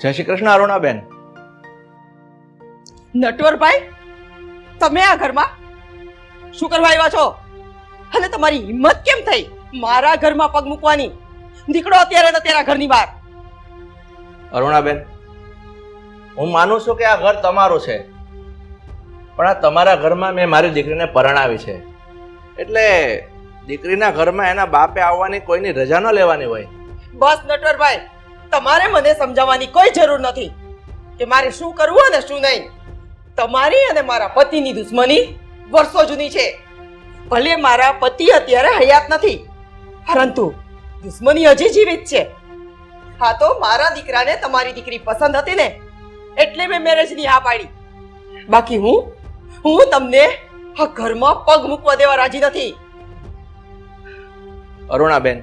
જય શ્રી કૃષ્ણ અરુણાબેન. નટવરભાઈ, તમે આ ઘરમાં શું કરવા આવ્યા છો? અને તમારી હિંમત કેમ થઈ મારા ઘરમાં પગ મૂકવાની? નીકળો અત્યારે ને તેરા ઘરની બહાર. અરુણાબેન, હું માનું છું કે આ ઘર તમારું છે, પણ આ તમારા ઘરમાં મેં મારી દીકરીને પરણાવી છે, એટલે દીકરીના ઘરમાં એના બાપે આવવાની કોઈની રજા ન લેવાની હોય. બસ નટવરભાઈ, તમારે મને સમજાવવાની કોઈ જરૂર નથી કે મારે શું કરવું અને શું નહીં. તમારી અને મારા પતિની દુશ્મની વર્ષો જૂની છે. ભલે મારા પતિ અત્યારે હયાત નથી, પરંતુ દુશ્મની હજી જીવિત છે. હા, તો મારા દીકરાને તમારી દીકરી પસંદ હતી ને, એટલે મેં મેરેજની હા પાડી. બાકી હું તમને આ ઘરમાં પગ મૂકવા દેવા રાજી નથી. અરુણાબેન,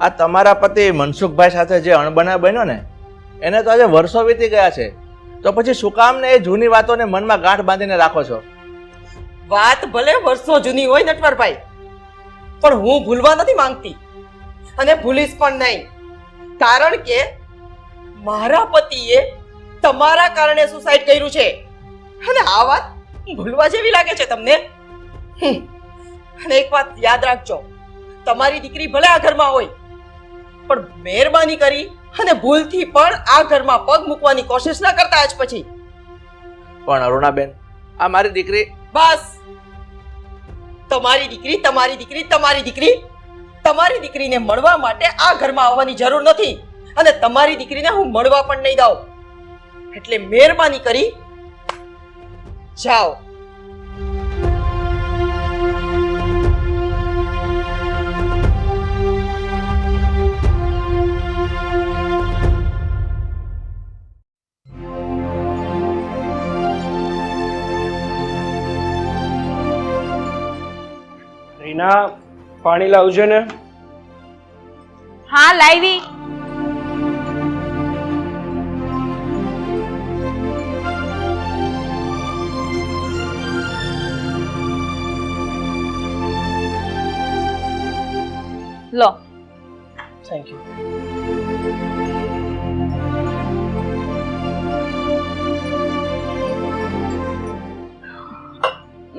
આ તમારા પતિ મનસુખભાઈ સાથે જે અણબનાવ બન્યો ને, એને તો આજે વર્ષો વીતી ગયા છે, તો પછી શું કામ ને એ જૂની વાતોને મનમાં ગાંઠ બાંધીને રાખો છો? વાત ભલે વર્ષો જૂની હોય નટવરભાઈ, પણ હું ભૂલવા નથી માંગતી અને ભૂલીશ પણ નહીં. કારણ કે મારા પતિએ તમારા કારણે સુસાઇડ કર્યું છે, અને આ વાત ભૂલવા જેવી લાગે છે તમને? અને એક વાત યાદ રાખજો, તમારી દીકરી ભલે આ ઘરમાં હોય, પણ મહેરબાની કરી અને ભૂલથી પણ આ ઘરમાં પગ મૂકવાની કોશિશ ના કરતા આજ પછી. પણ અરુણાબેન, આ મારી દીકરી. બસ, તમારી દીકરી તમારી દીકરી તમારી દીકરી તમારી દીકરીને મળવા માટે આ ઘરમાં આવવાની જરૂર નથી, અને તમારી દીકરીને હું મળવા પણ નહીં દઉં. એટલે મહેરબાની કરી જાઓ. રીના, પાણી લાવજે ને. હા, લાવી. લો. Thank you.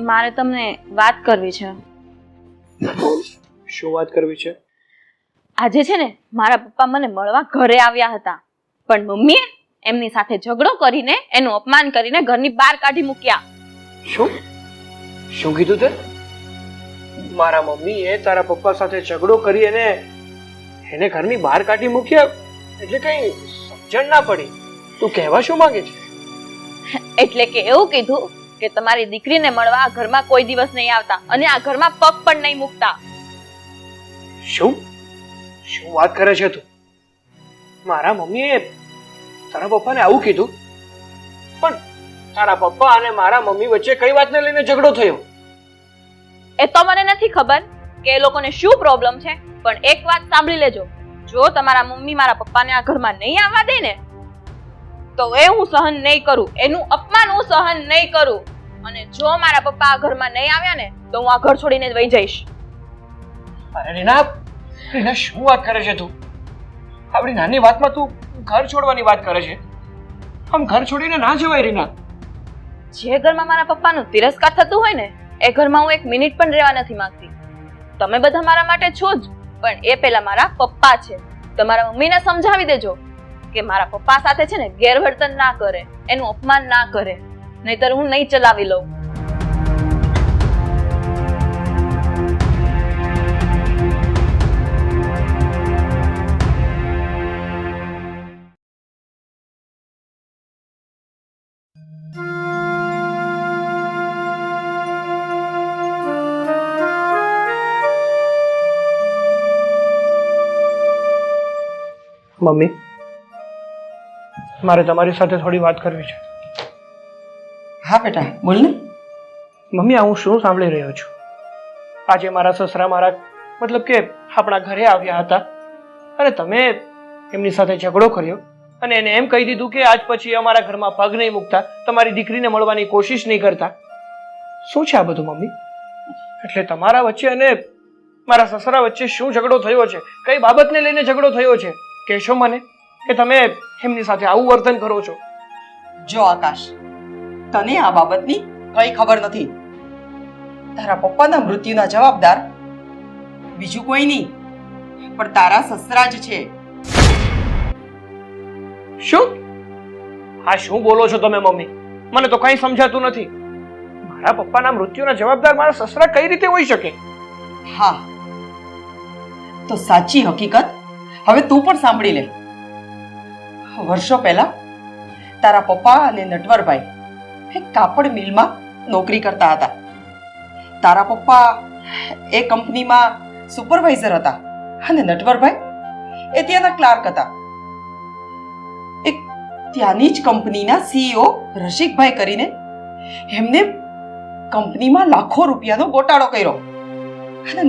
મારે તમને વાત કરવી છે. શું વાત કરવી છે? આજે છે ને મારા પપ્પા મને મળવા ઘરે આવ્યા હતા, પણ મમ્મીએ એમની સાથે ઝઘડો કરીને એનું અપમાન કરીને ઘરની બહાર કાઢી મૂક્યા. શું શું કીધું તે? મારા મમ્મીએ તારા પપ્પા સાથે ઝઘડો કરી અને એને ઘરની બહાર કાઢી મૂક્યા? એટલે કઈ સમજણ ના પડી. તું કહેવા શું માંગે છે? એટલે કે એવું કીધું કે તમારી દીકરીને મળવા આ ઘરમાં કોઈ દિવસ નહીં આવતા અને આ ઘરમાં પગ પણ નહીં મૂકતા. શું શું વાત કરે છે તું? મારા મમ્મીએ તારા પપ્પાને આવું કીધું? પણ તારા પપ્પા અને મારા મમ્મી વચ્ચે કઈ વાતને લઈને ઝઘડો થયો? એ તો મને નથી ખબર કે એ લોકોને શું પ્રોબ્લેમ છે, પણ એક વાત સાંભળી લેજો, જો તમારા મમ્મી મારા પપ્પાને આ ઘરમાં નહીં આવવા દે ને, તો એ હું સહન નહીં કરું, એનું અપમાન હું સહન નહીં કરું. અને જો મારા પપ્પા આ ઘરમાં નહીં આવ્યા ને, તો હું આ ઘર છોડીને વહી જઈશ. અરે રીના, રીના શું વાત કરે છે તું? આપણી નાની વાતમાં તું ઘર છોડવાની વાત કરે છે? આમ ઘર છોડીને ના જવાય રીના. જે ઘરમાં મારા પપ્પાનું તિરસ્કાર થતું હોય ને, એ ઘરમાં હું એક મિનિટ પણ રહેવા નથી માંગતી. તમે બધા મારા માટે છો જ, પણ એ પેલા મારા પપ્પા છે. તમારા મમ્મીને સમજાવી દેજો કે મારા પપ્પા સાથે છે ને ગેરવર્તન ના કરે, એનું અપમાન ના કરે, નહીતર હું નહીં ચલાવી લઉં. મમ્મી, મારે તમારી સાથે થોડી વાત કરવી છે. હા બેટા, બોલ ને. મમ્મી, આ હું શું સાંભળી રહ્યો છું? આજે મારા સસરા મતલબ કે આપણા ઘરે આવ્યા હતા અને તમે એમની સાથે ઝઘડો કર્યો અને એને એમ કહી દીધું કે આજ પછી અમારા ઘરમાં પગ નહીં મૂકતા, તમારી દીકરીને મળવાની કોશિશ નહીં કરતા. શું છે આ બધું મમ્મી? એટલે તમારા વચ્ચે અને મારા સસરા વચ્ચે શું ઝઘડો થયો છે? કઈ બાબતને લઈને ઝઘડો થયો છે? કહેશો મને? કે તમે એમની સાથે આવું વર્તન કરો છો? જો આકાશ, તને આ બાબતની કઈ ખબર નથી. તારા પપ્પાના મૃત્યુના જવાબદાર બીજું કોઈ નહીં પણ તારા સસરા જ છે. શું? હા, શું બોલો છો તમે મમ્મી? મને તો કંઈ સમજાતું નથી. મારા પપ્પાના મૃત્યુના જવાબદાર મારા સસરા કઈ રીતે હોઈ શકે? હા, તો સાચી હકીકત હવે તું પણ સાંભળી લે. વર્ષો પહેલા તારા પપ્પા અને નટવરભાઈ એક કાપડ મિલમાં નોકરી કરતા હતા. તારા પપ્પા એ કંપનીમાં સુપરવાઇઝર હતા અને નટવરભાઈ એ ત્યાંના ક્લાર્ક હતા. એક ત્યાંની જ કંપનીના સીઈઓ રસિકભાઈ કરીને એમને કંપનીમાં લાખો રૂપિયાનો ગોટાળો કર્યો અને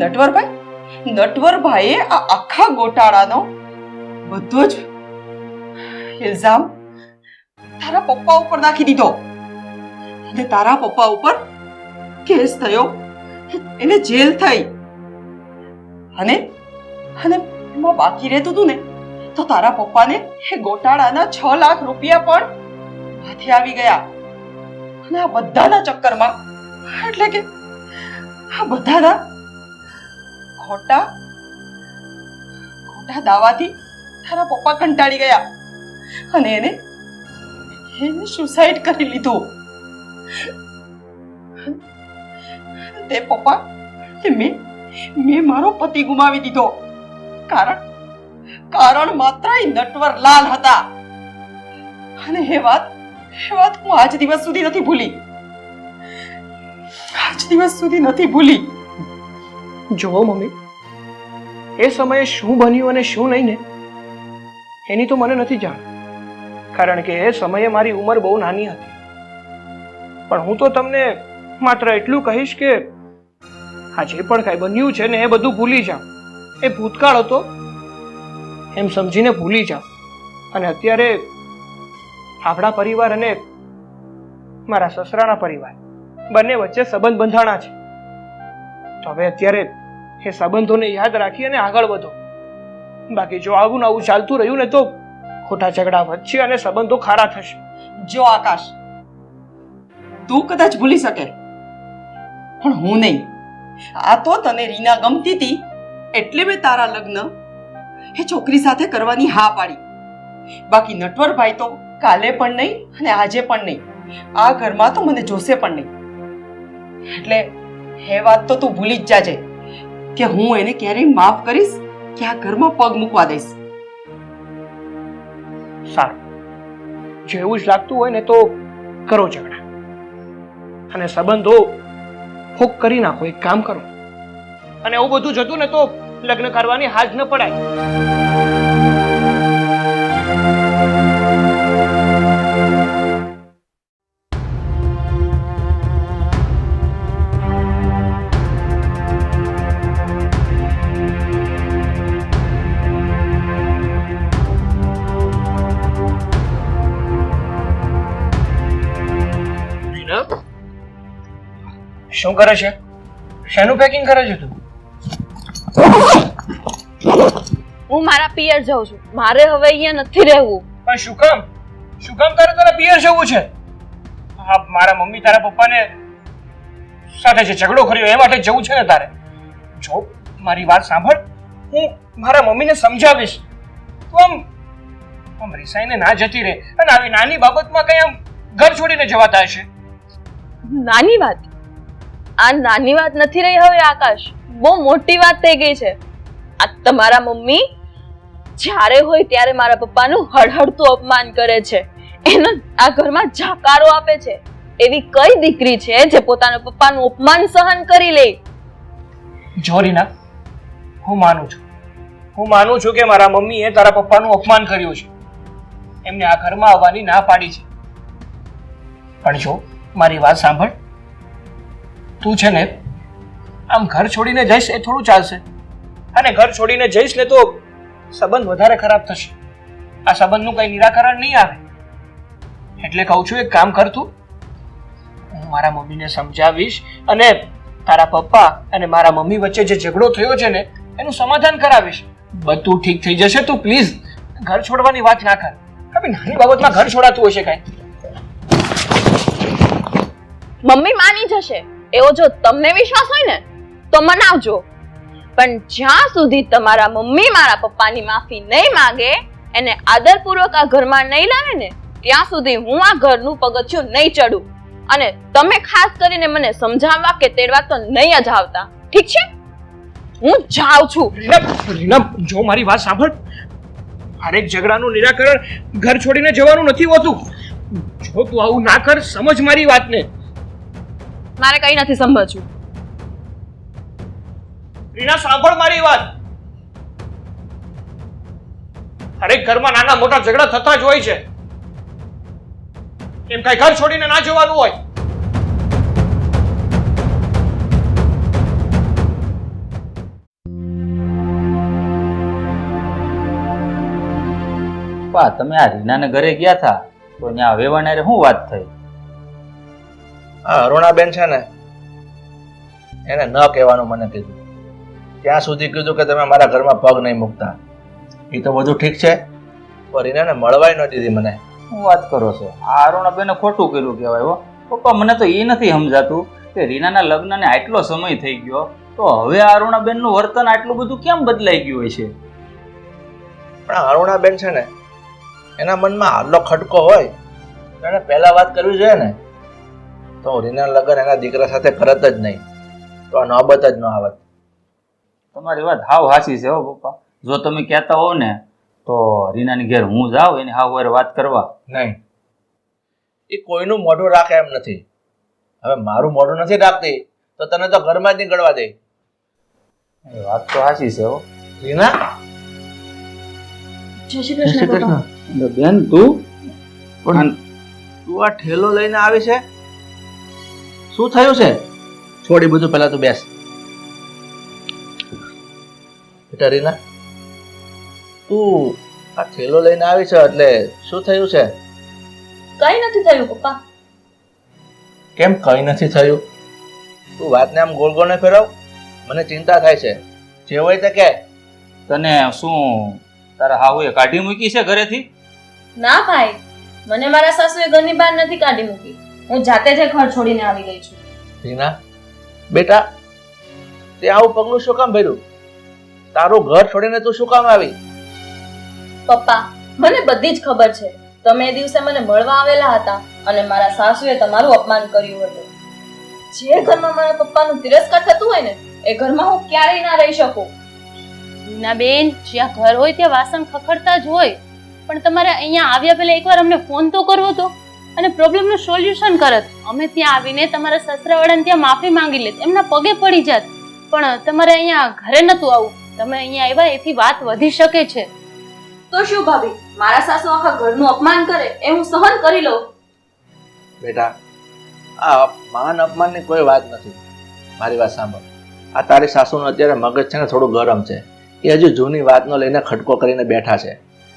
નટવરભાઈએ આ આખા ગોટાળાનો બધો જ ઇલ્ઝામ તારા પપ્પા ઉપર નાખી દીધો અને તારા પપ્પા ઉપર કેસ થયો, એને જેલ થઈ અને એમાં બાકી રહેતું હતું ને તો તારા પપ્પાને એ ગોટાળાના 6 લાખ રૂપિયા પણ હાથે આવી ગયા. અને આ બધાના ચક્કરમાં એટલે કે આ બધાના ખોટા દાવાથી તારા પપ્પા કંટાળી ગયા અને એને સુસાઇડ કરી લીધું. તે પપ્પા મેં મારો પતિ ગુમાવી દીધો કારણ માત્ર નટવરલાલ હતા. અને એ વાત હું આજ દિવસ સુધી નથી ભૂલી. જુઓ મમ્મી, એ સમયે શું બન્યું અને શું નહીં ને એની તો મને નથી જાણ, કારણ કે એ સમયે મારી ઉંમર બહુ નાની હતી. પણ હું તો તમને માત્ર એટલું કહીશ કે આ જે પણ કાંઈ બન્યું છે ને એ બધું ભૂલી જાઓ. એ ભૂતકાળ હતો એમ સમજીને ભૂલી જાઓ. અને અત્યારે આપણા પરિવાર અને મારા સસરાના પરિવાર બંને વચ્ચે સંબંધ બંધાણા છે. તો હવે અત્યારે એ સંબંધોને યાદ રાખી અને આગળ વધો. બાકી જો આવું ને આવું ચાલતું રહ્યું ને તો ખોટા ઝઘડા વધશે અને સંબંધો ખારા થશે. જો આકાશ, તું કદાચ ભૂલી શકે પણ હું નહીં. આ તો તને રીના ગમતી હતી એટલે મેં તારા લગ્ન એ છોકરી સાથે કરવાની હા પાડી. બાકી નટવરભાઈ તો કાલે પણ નહીં અને આજે પણ નહીં. આ ઘરમાં તો મને જોશે પણ નહીં. એટલે એ વાત તો તું ભૂલી જ જાજે કે હું એને ક્યારેય માફ કરીશ કે આ ઘરમાં પગ મૂકવા દઈશ. સારું, જેવું જ લાગતું હોય ને તો કરો ઝઘડા અને સંબંધો ફૂક કરી નાખો. એક કામ કરો, અને એવું બધું જતું ને તો લગ્ન કરવાની હાજ ન પડાય. શું કરે છે? શેનું પેકિંગ કરે છે તું? હું મારા પિયર જાઉં છું. મારે હવે અહીંયા નથી રહેવું. પણ શું કામ તારે તારા પિયર જવું છે? હા, મારા મમ્મી તારા પપ્પાને સાથે જે ઝઘડો કર્યો એ માટે જવું છે ને તારે? જો મારી વાત સાંભળ, હું મારા મમ્મીને સમજાવીશ. તું આમ રિસાઈને ના જતી રહે અને આવી નાની બાબતમાં કઈ આમ ઘર છોડીને જવાતા હશે. નાની વાત? આ નાની વાત નથી રહી હવે આકાશ, બહુ મોટી વાત થઈ ગઈ છે. આ તમારા મમ્મી જ્યારે હોય ત્યારે મારા પપ્પાનું હળહળતું અપમાન કરે છે, એનો આ ઘરમાં જાકારો આપે છે. એવી કઈ દીકરી છે જે પોતાના પપ્પાનું અપમાન સહન કરી લે? જો રીના, હું માનું છું કે મારા મમ્મીએ તારા પપ્પાનું અપમાન કર્યું છે, એમને આ ઘરમાં આવવાની ના પાડી છે. પણ જો મારી વાત સાંભળ, તું છે ને આમ ઘર છોડીને જઈશ એ થોડું ચાલશે, અને ઘર છોડીને જઈશ ને તો સંબંધ વધારે ખરાબ થશે. આ સંબંધનું કઈ નિરાકરણ નહીં આવે. એટલે કહું છું એક કામ કર તું, હું મારા મમ્મીને સમજાવીશ અને તારા પપ્પા અને મારા મમ્મી વચ્ચે જે ઝઘડો થયો છે ને એનું સમાધાન કરાવીશ. બધું ઠીક થઈ જશે. તું પ્લીઝ ઘર છોડવાની વાત ના કર. હવે નાની બાબતમાં ઘર છોડાતું હશે કાંઈ? મમ્મી માની જશે એવો જો તમને વિશ્વાસ હોય ને તો મનાવજો, પણ જ્યાં સુધી તમારા મમ્મી મારા પપ્પાની માફી નહીં માંગે, એને આદરપૂર્વક આ ઘરમાં નહીં લાવે ને ત્યાં સુધી હું આ ઘરનું પગથિયું નહીં ચડું. અને તમે ખાસ કરીને મને સમજાવવા કે તેડવા તો નહીં જ આવતા, ઠીક છે? હું જાઉં છું. રીના, જો મારી વાત સાંભળ. હરેક ઝઘડાનું નિરાકરણ ઘર છોડીને જવાનું નથી હોતું. જો તું આવું ના કર, સમજ મારી વાતને. મારે કઈ નથી સમજવું. રીના, સાંભળ મારી વાત. હરેક ઘરમાં નાના મોટા ઝઘડા થતા જ હોય છે. એમ કઈ ઘર છોડીને ના જવાનું હોય. પપ્પા, તમે આ રીનાને ઘરે ગયા હતા તો ત્યાં વેવાને શું વાત થઈ? હા, અરુણાબેન છે ને, એને ન કહેવાનું મને કીધું. ત્યાં સુધી કીધું કે તમે મારા ઘરમાં પગ નહીં મૂકતા. એ તો બધું ઠીક છે, પણ રીનાને મળવાય ન દીધી મને. શું વાત કરો છો? આ અરુણાબેને ખોટું કર્યું કહેવાય હો. પપ્પા, મને તો એ નથી સમજાતું કે રીનાના લગ્નને આટલો સમય થઈ ગયો તો હવે આ અરુણાબેનનું વર્તન આટલું બધું કેમ બદલાઈ ગયું હોય છે? પણ આ અરુણાબેન છે ને, એના મનમાં આટલો ખટકો હોય તો એને પહેલા વાત કરવી જોઈએ ને. તો રીના લગ્ન એના દીકરા સાથે કરત જ નહીં, તો આ નોબત જ ન આવત. તમારી વાત હાવ હાચી છે હો પપ્પા. જો તમે કહેતા હો ને તો રીનાની ઘેર હું જાઉં એની હાવ હારે વાત કરવા. નહીં, એ કોઈનું મોઢું રાખે એમ નથી. હવે મારું મોઢું નથી રાખતી તો તને તો ઘરમાં જ નીકળવા દે. એ વાત તો હાચી છે હો. રીના, જય શ્રી કૃષ્ણ પપ્પા. બેન, તું તું આ ઠેલો લઈને આવી છે? શું થયું છે? છોડી બધું, પહેલા તું બેસ. બેટા રીના, તું આ ઠેલો લઈને આવી છે એટલે શું થયું છે? કઈ નથી થયું પપ્પા. કેમ કઈ નથી થયું? તું વાતને આમ ગોળ ગોળ ને ફેરવ, મને ચિંતા થાય છે. જે હોય તે કે. તને શું તારા હાવુએ કાઢી મૂકી છે ઘરેથી? ના ભાઈ, મને મારા સાસુએ ઘરની બહાર નથી કાઢી મૂકી. હું જાતે જ ઘર છોડીને આવી ગઈ છું. રીના બેટા, તે આવું પગલું શું કામ ભર્યું? તારું ઘર છોડીને તું શું કામ આવી? પપ્પા, મને બધી જ ખબર છે. તમે એ દિવસે મને મળવા આવેલા હતા અને મારા સાસુએ તમારું અપમાન કર્યું હતું. જે ઘરમાં મારા પપ્પાનું તિરસ્કાર થતું હોય ને એ ઘરમાં હું ક્યારેય ના રહી શકું. ના બેન, જ્યાં ઘર હોય ત્યાં વાસણ ખખડતા જ હોય, પણ તમારે અહીંયા આવ્યા પહેલા એકવાર અમને ફોન તો કરવો તો અને પ્રોબ્લેમનું સોલ્યુશન કરત. અમે ત્યાં આવીને તમારા સસરાવાળાને ત્યાં માફી માંગી લેત, એમના પગે પડી જાત. પણ તમારે અહીંયા ઘરે નતું આવું. તમે અહીંયા આવ્યા એથી વાત વધી શકે છે. તો શું ભાભી, મારા સાસુ આખા ઘરનું અપમાન કરે એ હું સહન કરી લઉં. બેટા, આ માન અપમાનની કોઈ વાત નથી. મારી વાત સાંભળ. આ તારી સાસુનું અત્યારે મગજ છે ને થોડું ગરમ છે. એ હજુ જૂની વાતનો લઈને ખટકો કરીને બેઠા છે.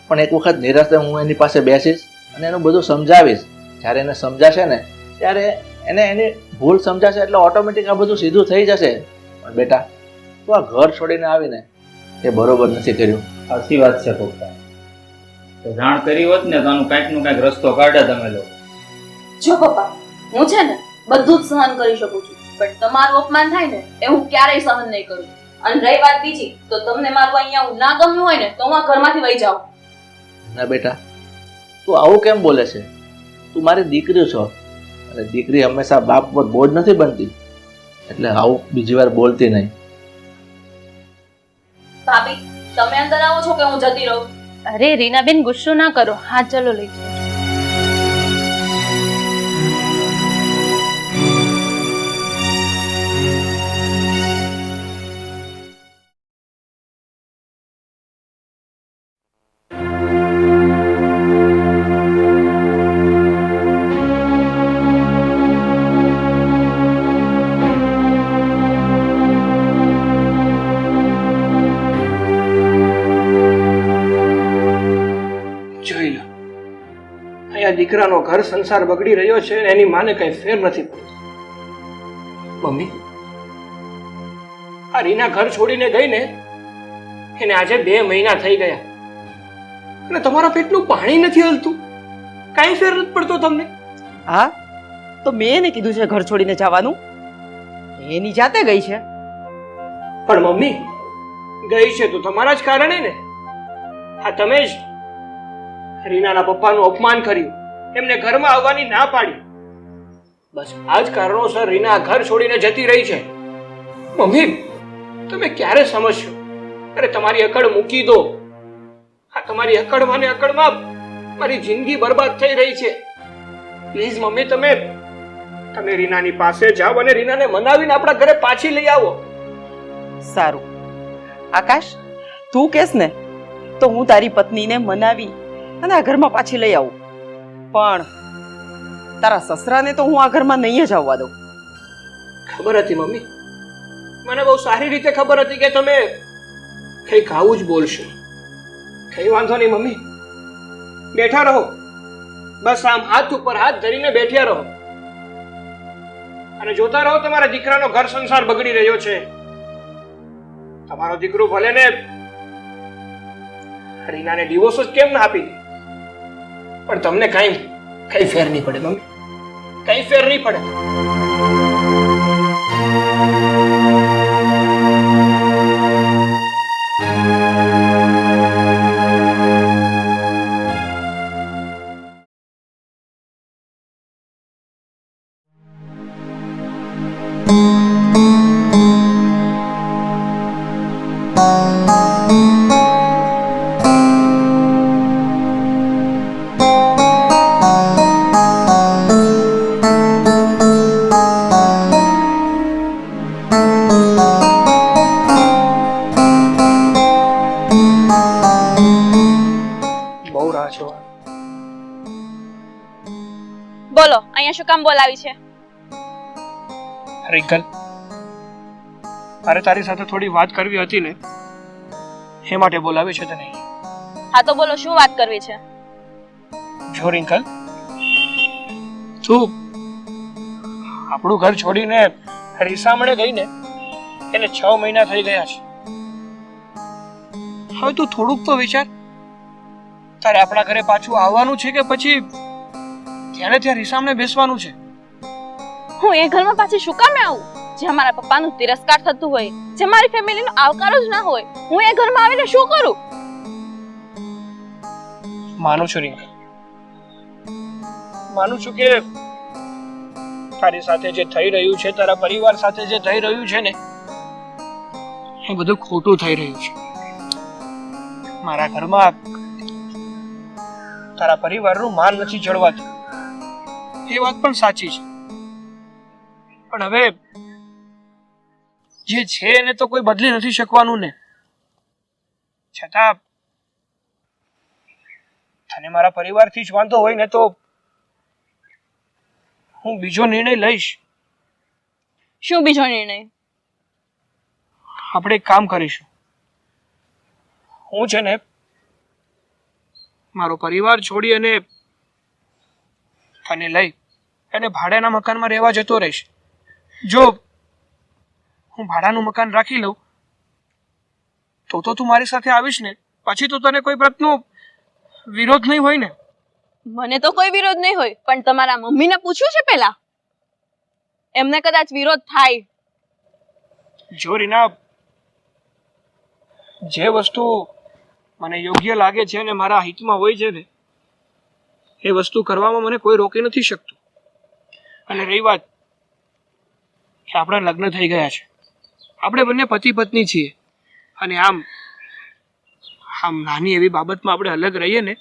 પણ એક વખત નિરાશ હું એની પાસે બેસીશ અને એનું બધું સમજાવીશ. જ્યારે એને સમજાશે ને ત્યારે એને એની ભૂલ સમજાશે એટલે ઓટોમેટિક આ બધું સીધું થઈ જશે. પણ બેટા, તું આ ઘર છોડીને આવીને એ બરોબર નથી કર્યું. સાચી વાત છે પપ્પા. તો જાણ કરી હોત ને તો આનું કાંઈક નો કાંઈક રસ્તો કાઢે તમે લોકો. જો પપ્પા, હું છે ને બધું જ સહન કરી શકું છું, પણ તમારું અપમાન થાય ને એ હું ક્યારેય સહન નહીં કરું. અને રહી વાત બીજી, તો તમને મારું અહીંયા ના ગમ્યું હોય ને તો હું આ ઘરમાંથી વહી જાઉં. ના બેટા, તું આવું કેમ બોલે છે? તું મારી દીકરી છો અને દીકરી હંમેશા બાપ પર બોજ નથી બનતી. એટલે આવું બીજી વાર બોલતી નહીં. ભાભી, તમે અંદર આવો છો કે હું જતી રહું? અરે રીનાબેન, ગુસ્સો ના કરો. હા, ચલો લઈ જાઓ. જોઈ લો, અહીંયા દીકરાનો ઘર સંસાર બગડી રહ્યો છે અને એની માને કઈ ફેર નથી પડતો. મમ્મી, આ રીના ઘર છોડીને ગઈ ને એને આજે 2 મહિના થઈ ગયા અને તમારા પેટનું પાણી નથી હલતું, કાંઈ ફેર નથી પડતો તમને. હા તો મેં એને કીધું છે ઘર છોડીને જવાનું, એની જાતે ગઈ છે. પણ મમ્મી, ગઈ છે તો તમારા જ કારણે ને. હા, તમે જ રીનાના પપ્પાનું અપમાન કર્યું, એમને ઘરમાં આવવાની ના પાડી. બસ આ જ કારણોસર રીના ઘર છોડીને જતી રહી છે. મમ્મી, તમે ક્યારે સમજશો? અરે તમારી અકડ મૂકી દો. હા, તમારી અકડમાં ને અકડમાં મારી જિંદગી બરબાદ થઈ રહી છે. પ્લીઝ મમ્મી, તમે રીનાની પાસે જાઓ અને રીનાને મનાવીને આપણા ઘરે પાછી લઈ આવો. સારું આકાશ, તું કેસ ને તો હું તારી પત્નીને મનાવી અને આ ઘરમાં પાછી લઈ આવું, પણ તારા સસરાને તો હું આ ઘરમાં નહીં જ આવવા દઉં. ખબર હતી મમ્મી, મને બહુ સારી રીતે ખબર હતી કે તમે કંઈક આવું જ બોલશો. કઈ વાંધો નહીં મમ્મી, બેઠા રહો. બસ આમ હાથ ઉપર હાથ ધરીને બેઠ્યા રહો અને જોતા રહો તમારા દીકરાનો ઘર સંસાર બગડી રહ્યો છે. તમારો દીકરો ભલે ને રીનાને ડિવોર્સ જ કેમ ના આપી દે, પણ તમને કઈ ફેર નહીં પડે મમ્મી, કઈ ફેર નહીં પડે. બહુ રાહ જોવા. બોલો, અહીંયા શું કામ બોલાવી છે? રિંકલ, મારે તારી સાથે થોડી વાત કરવી હતી ને, એ માટે બોલાવી છે તને. હા તો બોલો, શું વાત કરવી છે? જો રિંકલ, તું આપણું ઘર છોડીને રીસામણે ગઈ ને, એને 6 મહિના થઈ ગયા છે. હવે તું થોડુંક તો વિચાર, તારે આપણા ઘરે પાછું આવવાનું છે કે પછી ત્યાં રીસામણે બેસવાનું છે? હું એ ઘરમાં પાછી શું કામે આવું જ્યાં મારા પપ્પાનું તિરસ્કાર થતું હોય, જે મારી ફેમિલીનો આવકાર જ ના હોય? હું એ ઘરમાં આવીને શું કરું? માનું છું રિંકલ, માનું છું કે તારી સાથે જે થઈ રહ્યું છે, તારા પરિવાર સાથે જે થઈ રહ્યું છે ને, એ બધું ખોટું થઈ રહ્યું છે. મારા ઘરમાં તારા પરિવારનું માન નથી જળવાતું, એ વાત પણ સાચી છે. પણ હવે જે છે એને તો કોઈ બદલી નથી શકવાનું ને. છતાં તને મારા પરિવારથી જ વાંધો હોય ને તો હું બીજો નિર્ણય લઈશ. શું બીજો નિર્ણય? આપણે એક કામ કરીશું. હું છે ને મારો પરિવાર છોડી અને તને લઈ અને ભાડાના મકાનમાં રહેવા જતો રહીશ. જો હું ભાડાનું મકાન રાખી લઉં તો તું મારી સાથે આવીશ ને, પછી તો તને કોઈ પ્રકારનો વિરોધ નહીં હોય ને? મને તો કોઈ વિરોધ નહીં હોય, પણ તમારા મમ્મીને પૂછ્યું છે પહેલા? એમને કદાચ વિરોધ થાય. જો રીના, જે વસ્તુ મને યોગ્ય લાગે છે અને મારા હિતમાં હોય છે ને, એ વસ્તુ કરવામાં મને કોઈ રોકી નથી શકતું. અને રહી વાત કે આપણા લગ્ન થઈ ગયા છે, આપણે બંને પતિ પત્ની છીએ, અને આમ નાની એવી બાબતમાં આપણે અલગ રહીએ ને,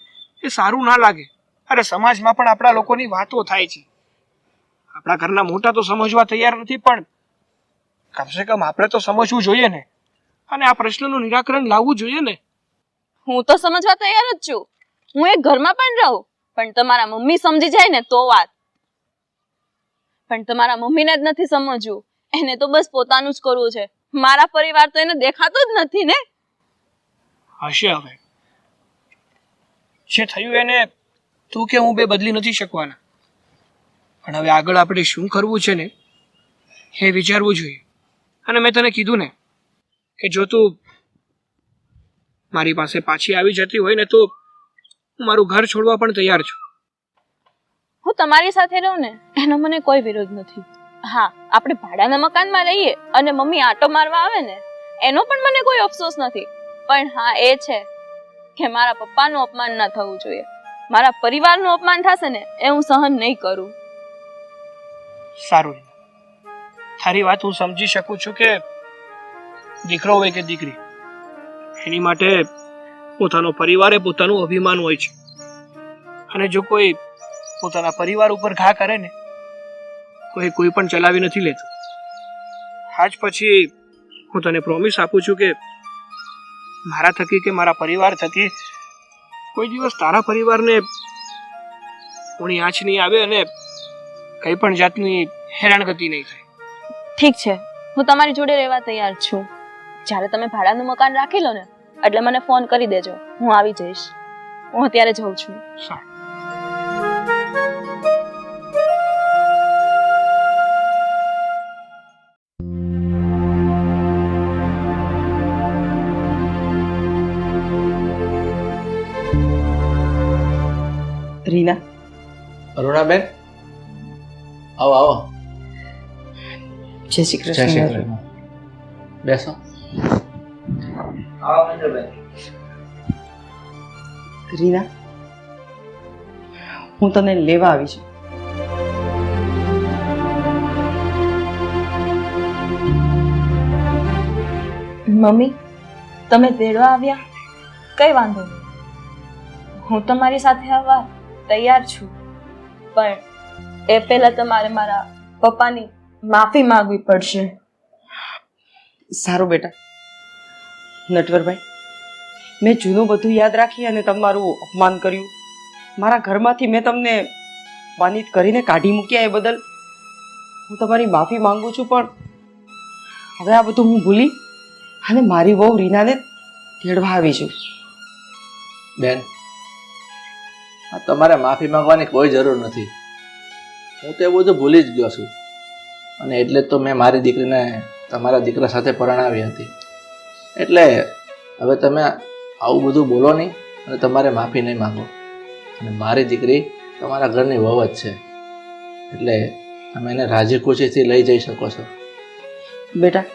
એ સારું ના લાગે. અરે સમાજમાં પણ આપણા લોકોની વાતો થાય છે, આપણા ઘરના મોટા તો સમજવા તૈયાર નથી, પણ કમસે કમ આપણે તો સમજવું જોઈએ ને, અને આ પ્રશ્નનું નિરાકરણ લાવવું જોઈએ ને. હું તો સમજવા તૈયાર જ છું, હું એક ઘરમાં પણ રહું, પણ તમારા મમ્મી સમજી જાય ને તો વાત. પણ તમારા મમ્મીને જ નથી સમજવું, એને તો બસ પોતાનું જ કરવું છે. મારા પરિવાર તો એને દેખાતો જ નથી ને. હશે, હવે જે થયું એને તું કે હું બે બદલી નથી શકવાના, પણ હવે આગળ આપણે શું કરવું છે ને એ વિચારવું જોઈએ. અને મેં તને કીધું ને કે જો તું મારી પાસે પાછી આવી જતી હોય ને, તો હું મારું ઘર છોડવા પણ તૈયાર છું. હું તમારી સાથે રહું ને એનો મને કોઈ વિરોધ નથી. હા, આપણે ભાડાના મકાનમાં રહીએ અને મમ્મી આંટો મારવા આવે ને એનો પણ મને કોઈ અફસોસ નથી. પણ હા, એ છે કે મારા પપ્પાનું અપમાન ના થવું જોઈએ. મારા પરિવારનું અપમાન થશે ને એ હું સહન નહીં કરું. સારું, તારી વાત હું સમજી શકું છું કે દીકરો હોય કે દીકરી, એની માટે પોતાનો પરિવાર એ પોતાનું અભિમાન હોય છે. અને જો કોઈ પોતાના પરિવાર ઉપર ઘા કરે ને તો એ કોઈ પણ ચલાવી નથી લેતું. આજ પછી હું તને પ્રોમિસ આપું છું કે મારા થકી કે મારા પરિવાર થકી કોઈ દિવસ તારા પરિવારને કોની આંચ નહીં આવે અને કઈ પણ જાતની હેરાનગતિ નહીં થાય. ઠીક છે, હું તમારી જોડે રહેવા તૈયાર છું. જ્યારે તમે ભાડાનું મકાન રાખી લો ને એટલે મને ફોન કરી દેજો, હું આવી જઈશ. હું અત્યારે જઉં છું. સારું. રીના, અરુણાબેન, આવો આવો. જય શ્રી જય શ્રી કૃષ્ણ. કૃષ્ણ. બેસો. આવો મંજુબેન. રીના, હું તને લેવા આવી છું. મમ્મી, તમે તેડવા આવ્યા? કઈ વાંધો નહીં, હું તમારી સાથે આવવા તૈયાર છું. પણ એ પહેલા તમારે મારા પપ્પાની માફી માંગવી પડશે. સારું બેટા. નટવરભાઈ, મેં જૂનું બધું યાદ રાખી અને તમારું અપમાન કર્યું. મારા ઘરમાંથી મેં તમને અપમાનિત કરીને કાઢી મૂક્યા એ બદલ હું તમારી માફી માંગુ છું. પણ હવે આ બધું હું ભૂલી અને મારી વહુ રીનાને તેડવા આવી છું. બેન, આ તમારે માફી માંગવાની કોઈ જરૂર નથી. હું તો એ બધું ભૂલી જ ગયો છું. અને એટલે જ તો મેં મારી દીકરીને તમારા દીકરા સાથે પરણાવી હતી. એટલે હવે તમે આવું બધું બોલો નહીં અને તમારે માફી નહીં માંગો. અને મારી દીકરી તમારા ઘરની વહુ જ છે, એટલે તમે એને રાજી ખુશીથી લઈ જઈ શકો છો. બેટા,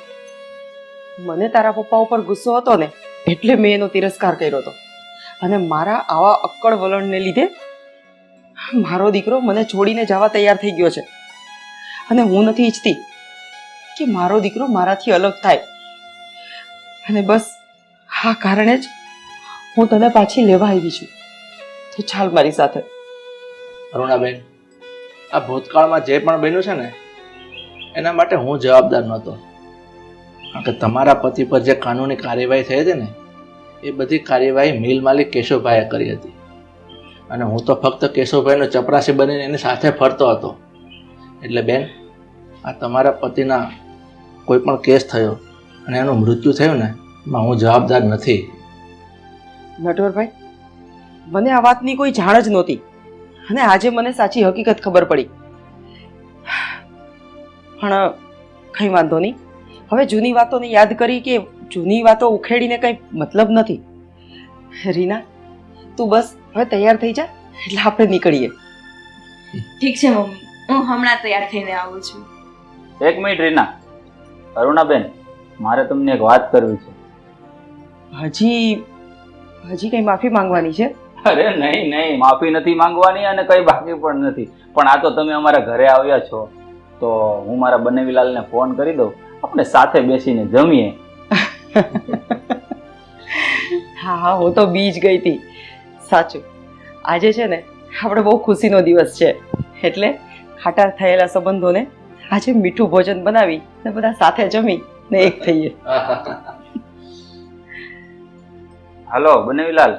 મને તારા પપ્પા ઉપર ગુસ્સો હતો ને એટલે મેં એનો તિરસ્કાર કર્યો હતો. અને મારા આવા અક્કડ વલણને લીધે મારો દીકરો મને છોડીને જવા તૈયાર થઈ ગયો છે. અને હું નથી ઈચ્છતી કે મારો દીકરો મારાથી અલગ થાય. અને બસ આ કારણે જ હું તને પાછી લેવા આવી છું. તો ચાલ મારી સાથે. અરુણાબેન, આ ભૂતકાળમાં જે પણ બન્યું છે ને એના માટે હું જવાબદાર નહોતો. કારણ કે તમારા પતિ પર જે કાનૂની કાર્યવાહી થઈ હતી ને એ બધી કાર્યવાહી મિલ માલિક કેશવભાઈએ કરી હતી. અને હું તો ફક્ત કેશવભાઈનો ચપરાસી બનીને એની સાથે ફરતો હતો. એટલે બેન, આ તમારા પતિના કોઈ પણ કેસ થયો અને એનું મૃત્યુ થયું ને એમાં હું જવાબદાર નથી. નટવરભાઈ, મને આ વાતની કોઈ જાણ જ નહોતી અને આજે મને સાચી હકીકત ખબર પડી. પણ કંઈ વાંધો નહીં, હવે જૂની વાતોને યાદ કરી કે જૂની વાતો ઉખેડીને કંઈ મતલબ નથી. રીના, તું બસ હવે તૈયાર થઈ જા એટલે આપણે નીકળીએ. ઠીક છે મમ્મી, હું હમણાં તૈયાર થઈને આવું છું. એક મિનિટ રીના. અરુણાબેન, મારે તમને એક વાત કરવી છે. હજી કઈ માફી માંગવાની છે? અરે નહીં નહીં, માફી નથી માંગવાની અને કઈ બાકી પણ નથી. પણ આ તો તમે અમારા ઘરે આવ્યા છો તો હું મારા બનેવીલાલને ફોન કરી દઉં, આપણે સાથે બેસીને જમીએ. હા, હું તો બીજ ગઈ હતી. સાચું, આજે છે ને આપણે બહુ ખુશીનો દિવસ છે. એટલે ખાટા થયેલા સંબંધોને આજે મીઠું ભોજન બનાવી ને બધા સાથે જમી ને એક થઈએ. હાલો બનેવીલાલ,